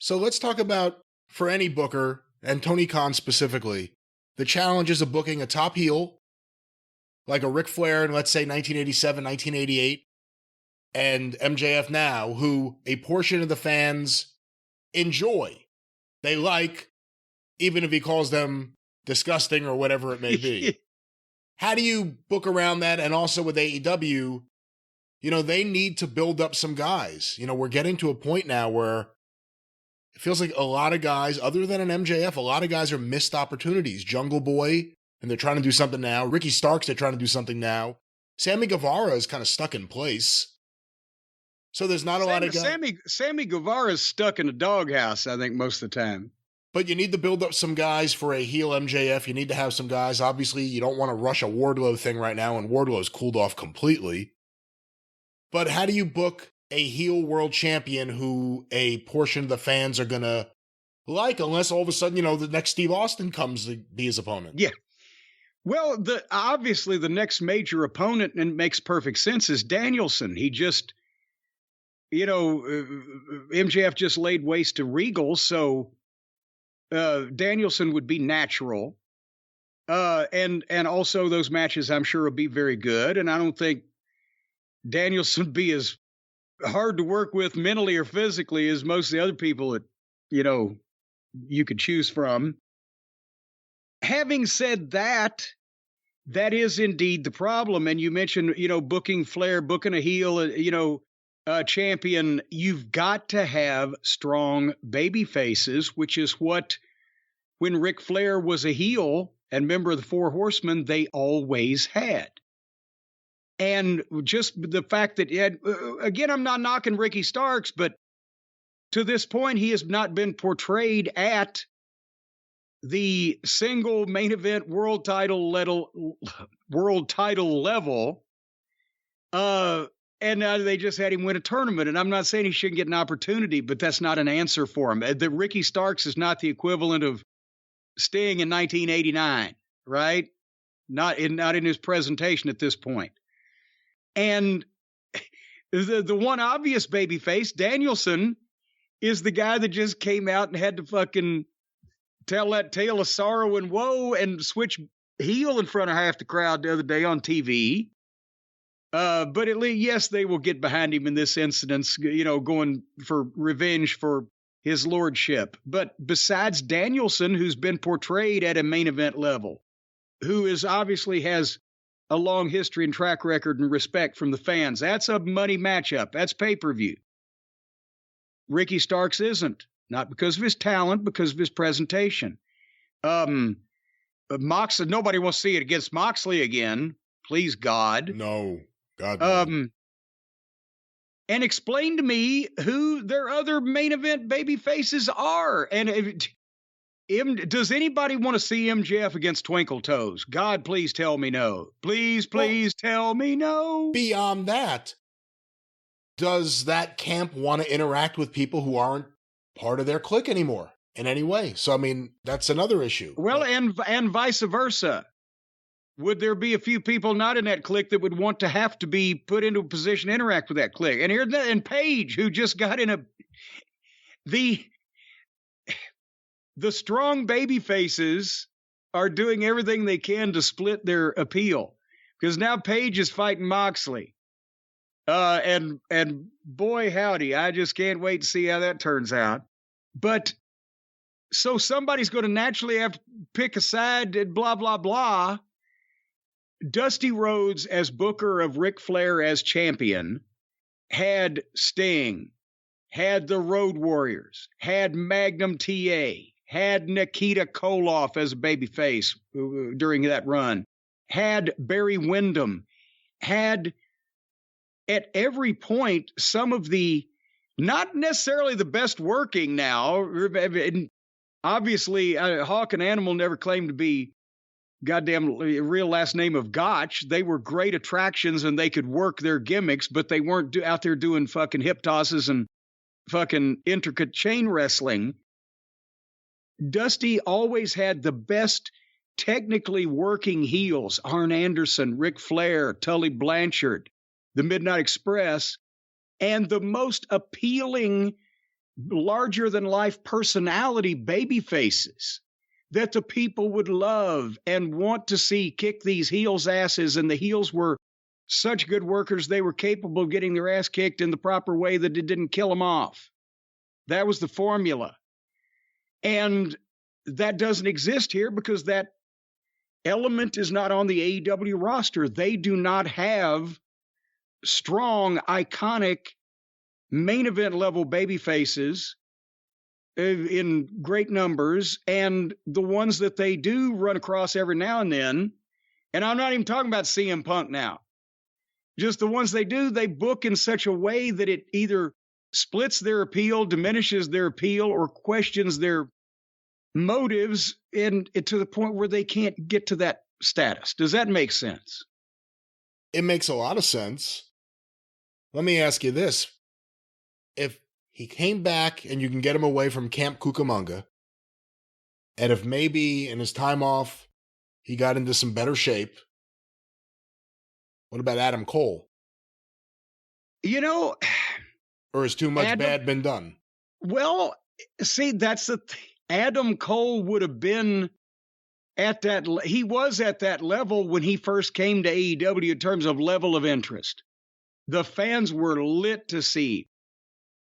So let's talk about, for any booker, and Tony Khan specifically, the challenges of booking a top heel, like a Ric Flair in, let's say, 1987, 1988, and MJF now, who a portion of the fans enjoy. They like, even if he calls them disgusting or whatever it may be. How do you book around that? And also with AEW, they need to build up some guys. We're getting to a point now where it feels like a lot of guys, other than an MJF, a lot of guys are missed opportunities. Jungle Boy, and they're trying to do something now. Ricky Starks, they're trying to do something now. Sammy Guevara is kind of stuck in place. So there's not a lot of guys. Sammy Guevara is stuck in a doghouse, I think, most of the time. But you need to build up some guys for a heel MJF. You need to have some guys. Obviously, you don't want to rush a Wardlow thing right now, and Wardlow's cooled off completely. But how do you book a heel world champion who a portion of the fans are going to like, unless all of a sudden, the next Steve Austin comes to be his opponent? Yeah. Well, obviously the next major opponent, and it makes perfect sense, is Danielson. He just, MJF just laid waste to Regal, so Danielson would be natural. And also those matches, I'm sure, will be very good. And I don't think Danielson would be as hard to work with mentally or physically as most of the other people that, you could choose from. Having said that, that is indeed the problem. And you mentioned, booking Flair, booking a heel, champion. You've got to have strong baby faces, which is what, when Ric Flair was a heel and member of the Four Horsemen, they always had. And just the fact that, again, I'm not knocking Ricky Starks, but to this point, he has not been portrayed at the single main event world title level. And they just had him win a tournament. And I'm not saying he shouldn't get an opportunity, but that's not an answer for him. The Ricky Starks is not the equivalent of Sting in 1989, right? Not in his presentation at this point. And the one obvious babyface, Danielson, is the guy that just came out and had to fucking tell that tale of sorrow and woe and switch heel in front of half the crowd the other day on TV. But at least, yes, they will get behind him in this instance, going for revenge for his lordship. But besides Danielson, who's been portrayed at a main event level, who is obviously has a long history and track record and respect from the fans, that's a money matchup. That's pay-per-view. Ricky Starks isn't. Not because of his talent, because of his presentation. Moxley, nobody wants to see it against Moxley again. Please, God. No. God. No. And explain to me who their other main event baby faces are. And does anybody want to see MJF against Twinkle Toes? God, please tell me no. Please tell me no. Beyond that, does that camp want to interact with people who aren't part of their clique anymore in any way? So, I mean, that's another issue. Well, and vice versa. Would there be a few people not in that clique that would want to have to be put into a position to interact with that clique? And Paige, who just got in the strong baby faces are doing everything they can to split their appeal, because now Paige is fighting Moxley. And boy, howdy, I just can't wait to see how that turns out. But so somebody's going to naturally have to pick a side and blah, blah, blah. Dusty Rhodes, as booker of Ric Flair as champion, had Sting, had the Road Warriors, had Magnum TA, had Nikita Koloff as a babyface during that run, had Barry Windham, had at every point some of the, not necessarily the best working now. Obviously, Hawk and Animal never claimed to be goddamn real last name of Gotch. They were great attractions and they could work their gimmicks, but they weren't out there doing fucking hip tosses and fucking intricate chain wrestling. Dusty always had the best technically working heels: Arn Anderson, Ric Flair, Tully Blanchard, the Midnight Express, and the most appealing larger than life personality baby faces that the people would love and want to see kick these heels' asses. And the heels were such good workers, they were capable of getting their ass kicked in the proper way that it didn't kill them off. That was the formula. And that doesn't exist here because that element is not on the AEW roster. They do not have strong, iconic main event level baby faces in great numbers. And the ones that they do run across every now and then, and I'm not even talking about CM Punk now, just the ones they do, they book in such a way that it either splits their appeal, diminishes their appeal, or questions their motives and to the point where they can't get to that status. Does that make sense? It makes a lot of sense. Let me ask you this. If he came back and you can get him away from Camp Cucamonga, and if maybe in his time off he got into some better shape, what about Adam Cole? You know, or has too much bad been done? Well, see, that's the thing. Adam Cole would have been at that. He was at that level when he first came to AEW in terms of level of interest. The fans were lit to see.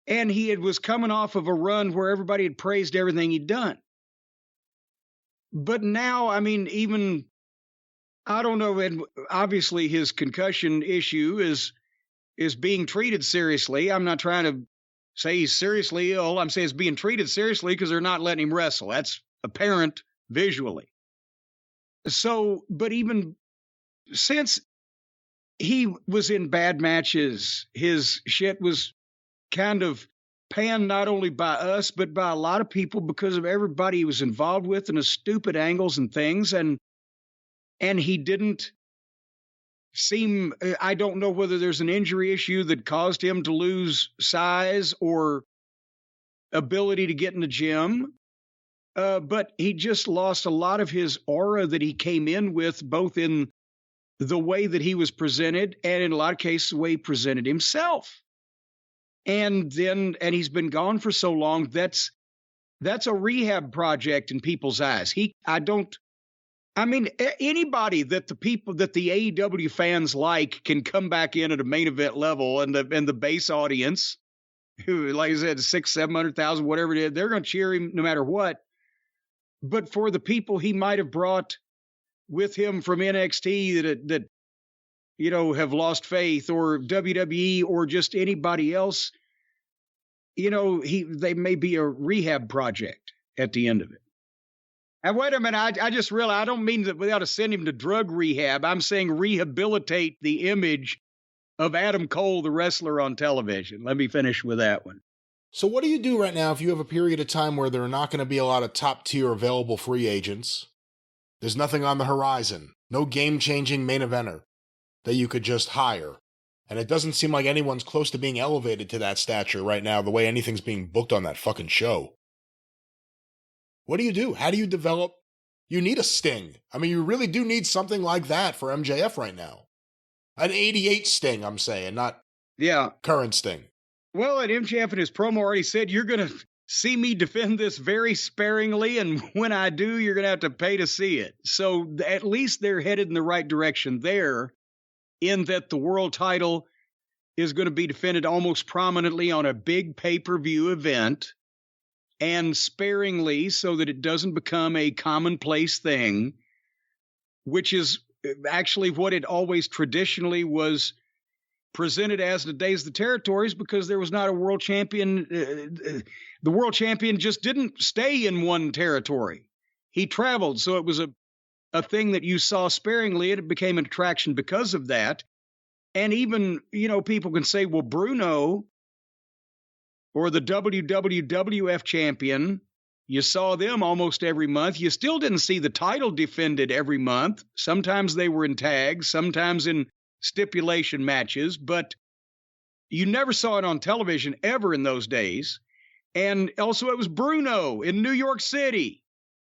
And he was coming off of a run where everybody had praised everything he'd done. But now, I mean, even, I don't know, and obviously his concussion issue is being treated seriously. I'm not trying to say he's seriously ill. I'm saying it's being treated seriously because they're not letting him wrestle. That's apparent visually. So, but even since he was in bad matches, his shit was kind of panned not only by us, but by a lot of people because of everybody he was involved with and his stupid angles and things. And he didn't seem, I don't know whether there's an injury issue that caused him to lose size or ability to get in the gym. But he just lost a lot of his aura that he came in with, both in the way that he was presented and in a lot of cases, the way he presented himself. And he's been gone for so long. That's a rehab project in people's eyes. Anybody that the AEW fans like can come back in at a main event level, and the base audience, who, like I said, 600,000-700,000, whatever it is, they're going to cheer him no matter what. But for the people he might have brought with him from NXT that have lost faith, or WWE, or just anybody else, they may be a rehab project at the end of it. And wait a minute, I just realized I don't mean that we ought to send him to drug rehab. I'm saying rehabilitate the image of Adam Cole, the wrestler, on television. Let me finish with that one. So what do you do right now if you have a period of time where there are not going to be a lot of top-tier available free agents? There's nothing on the horizon, no game-changing main eventer that you could just hire. And it doesn't seem like anyone's close to being elevated to that stature right now, the way anything's being booked on that fucking show. What do you do? How do you develop? You need a Sting. I mean, you really do need something like that for MJF right now. An 88 Sting, I'm saying, not current Sting. Well, and MJF in his promo already said, you're going to see me defend this very sparingly, and when I do, you're going to have to pay to see it. So at least they're headed in the right direction there, in that the world title is going to be defended almost prominently on a big pay-per-view event, and sparingly so that it doesn't become a commonplace thing, which is actually what it always traditionally was presented as the days of the territories, because there was not a world champion. The world champion just didn't stay in one territory. He traveled. So it was a thing that you saw sparingly, and it became an attraction because of that. And even, people can say, well, Bruno, or the WWF champion, you saw them almost every month. You still didn't see the title defended every month. Sometimes they were in tags, sometimes in stipulation matches, but you never saw it on television ever in those days. And also it was Bruno in New York City,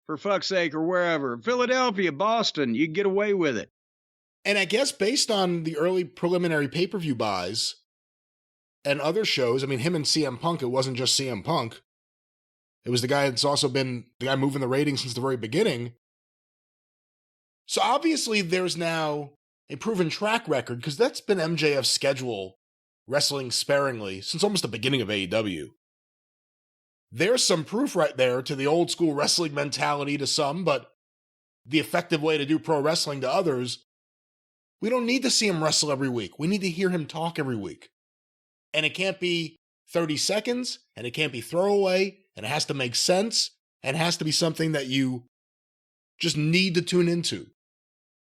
for fuck's sake, or wherever. Philadelphia, Boston, you get away with it. And I guess based on the early preliminary pay-per-view buys, and other shows. I mean, him and CM Punk, it wasn't just CM Punk. It was the guy that's also been the guy moving the ratings since the very beginning. So obviously there's now a proven track record, because that's been MJF's schedule, wrestling sparingly, since almost the beginning of AEW. There's some proof right there to the old school wrestling mentality to some, but the effective way to do pro wrestling to others. We don't need to see him wrestle every week. We need to hear him talk every week. And it can't be 30 seconds, and it can't be throwaway, and it has to make sense, and it has to be something that you just need to tune into.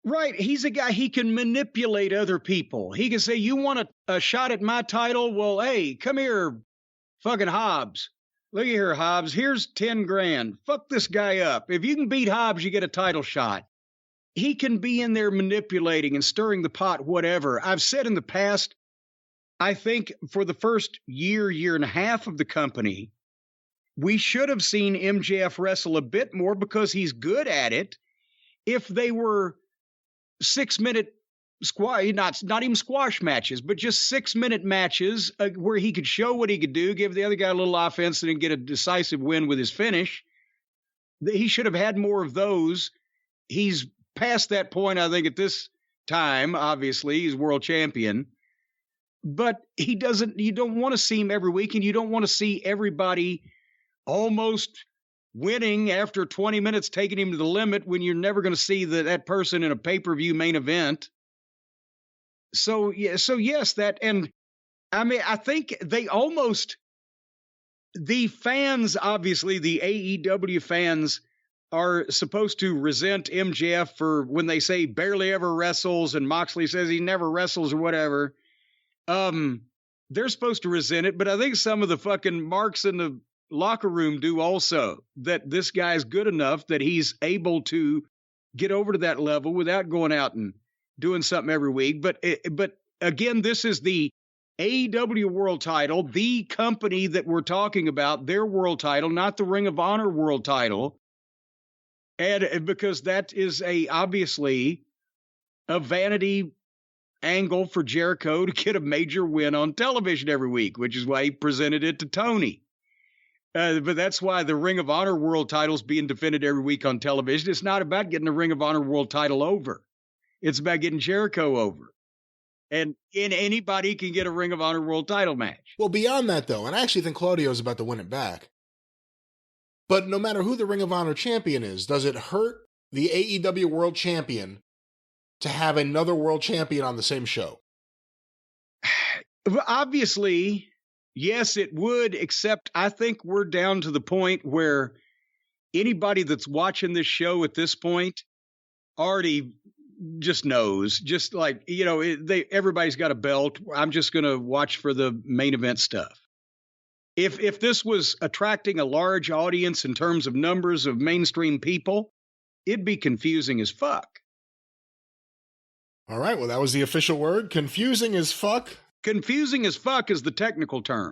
Right. He's a guy, he can manipulate other people. He can say, you want a shot at my title? Well, hey, come here, fucking Hobbs. Look at here, Hobbs. Here's 10 grand. Fuck this guy up. If you can beat Hobbs, you get a title shot. He can be in there manipulating and stirring the pot, whatever. I've said in the past, I think for the first year and a half of the company, we should have seen MJF wrestle a bit more because he's good at it. If they were 6-minute squash, not even squash matches, but just 6-minute matches where he could show what he could do, give the other guy a little offense, and then get a decisive win with his finish. He should have had more of those. He's past that point, I think, at this time. Obviously, he's world champion. But you don't want to see him every week, and you don't want to see everybody almost winning after 20 minutes, taking him to the limit when you're never going to see that person in a pay-per-view main event. So yes, that, and I mean, I think the fans, obviously the AEW fans, are supposed to resent MJF for when they say barely ever wrestles and Moxley says he never wrestles or whatever. They're supposed to resent it, but I think some of the fucking marks in the locker room do also, that this guy's good enough that he's able to get over to that level without going out and doing something every week. But again, this is the AEW world title, the company that we're talking about, their world title, not the Ring of Honor world title. And because that is obviously a vanity angle for Jericho to get a major win on television every week, which is why he presented it to Tony. But that's why the Ring of Honor world title is being defended every week on television. It's not about getting the Ring of Honor world title over. It's about getting Jericho over. And anybody can get a Ring of Honor world title match. Well, beyond that, though, and I actually think Claudio's about to win it back. But no matter who the Ring of Honor champion is, does it hurt the AEW world champion to have another world champion on the same show? Obviously, yes, it would, except I think we're down to the point where anybody that's watching this show at this point already just knows, just like, everybody's got a belt. I'm just going to watch for the main event stuff. If this was attracting a large audience in terms of numbers of mainstream people, it'd be confusing as fuck. All right, well, that was the official word. Confusing as fuck. Confusing as fuck is the technical term.